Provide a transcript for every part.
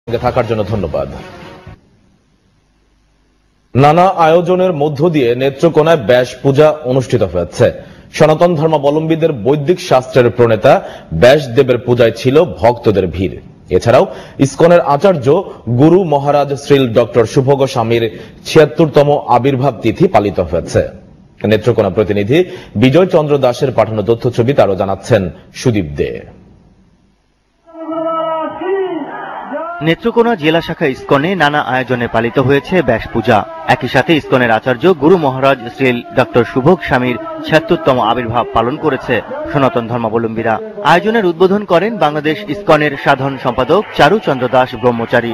থাকার জন্য ধন্যবাদ। নানা আয়োজনের মধ্য দিয়ে নেত্রকোনায় ব্যাস পূজা অনুষ্ঠিত হয়েছে। সনাতন ধর্মাবলম্বীদের বৈদিক শাস্ত্রের প্রণেতা ব্যাসদেবের পূজায় ছিল ভক্তদের ভিড়। এছাড়াও ইসকনের আচার্য গুরু মহারাজ শ্রী ডক্টর শুভ গোস্বামীর ৭৬তম আবির্ভাব তিথি পালিত হয়েছে। নেত্রকোনা প্রতিনিধি বিজয় চন্দ্র দাসের পাঠানো তথ্যছবিতে আরো জানাচ্ছেন সুদীপ দে। নেত্রকোনা জেলা শাখা ইসকনে নানা আয়োজনে পালিত হয়েছে ব্যাস পূজা। একই সাথে ইসকনের আচার্য গুরু মহারাজ শ্রী ডক্টর শুভ গোস্বামীর ৭৬তম আবির্ভাব পালন করেছে সনাতন ধর্মাবলম্বীরা। আয়োজনের উদ্বোধন করেন বাংলাদেশ ইসকনের সাধারণ সম্পাদক চারু চন্দ্র দাস ব্রহ্মচারী।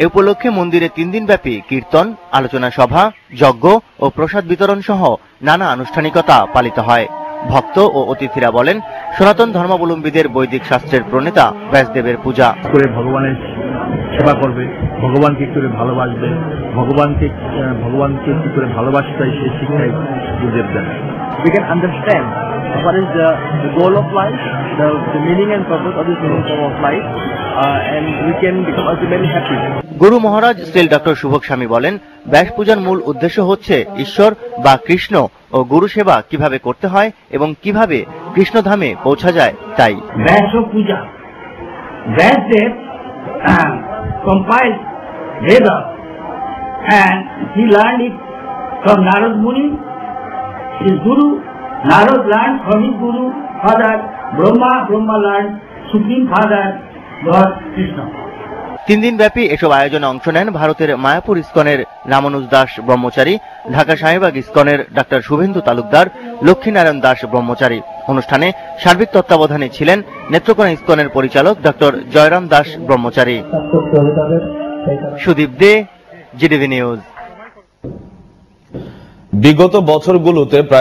এ উপলক্ষে মন্দিরে ৩ দিনব্যাপী কীর্তন, আলোচনা সভা, যজ্ঞ ও প্রসাদ বিতরণ সহ নানা আনুষ্ঠানিকতা পালিত হয়। ভক্ত ও অতিথিরা বলেন, সনাতন ধর্মাবলম্বীদের বৈদিক শাস্ত্রের প্রণেতা ব্যাসদেবের পূজা করে ভগবানের সেবা করবে, ভগবানকে কি করে ভালোবাসবে, ভগবানকে কি করে ভালোবাসতে হয় সেই শিক্ষাই গুরুদেব দেন। We can understand what is the goal of life, the meaning and purpose of this meaningful of life, and we can become ultimately happy. Guru Maharaj Shri doctor শুভ গোস্বামী বলেন, ব্যাস পূজার মূল উদ্দেশ্য হচ্ছে ঈশ্বর বা কৃষ্ণ ও গুরু সেবা কিভাবে করতে হয় এবং কিভাবে কৃষ্ণধামে পৌঁছা যায় তাই। ব্যাস পূজা, Vyasdev compiled Veda and he learned it from Narad Muni, his guru. Narad learned from his guru, father Brahma. Brahma learned Supreme Father, Lord Krishna. 3 দিনব্যাপী এসব আয়োজনে অংশ নেন ভারতের মায়াপুর ইসকনের রামানুজ দাস ব্রহ্মচারী, ঢাকা শাহীবাগ ইসকনের ডক্টর শুভেন্দু তালুকদার, লক্ষ্মীনারায়ণ দাস ব্রহ্মচারী। অনুষ্ঠানে সার্বিক তত্ত্বাবধানে ছিলেন নেত্রকোনা ইসকনের পরিচালক ডক্টর জয়রাম দাস ব্রহ্মচারী। সুদীপ দে, জিটিভি নিউজ। বিগত বছরগুলোতে প্রায়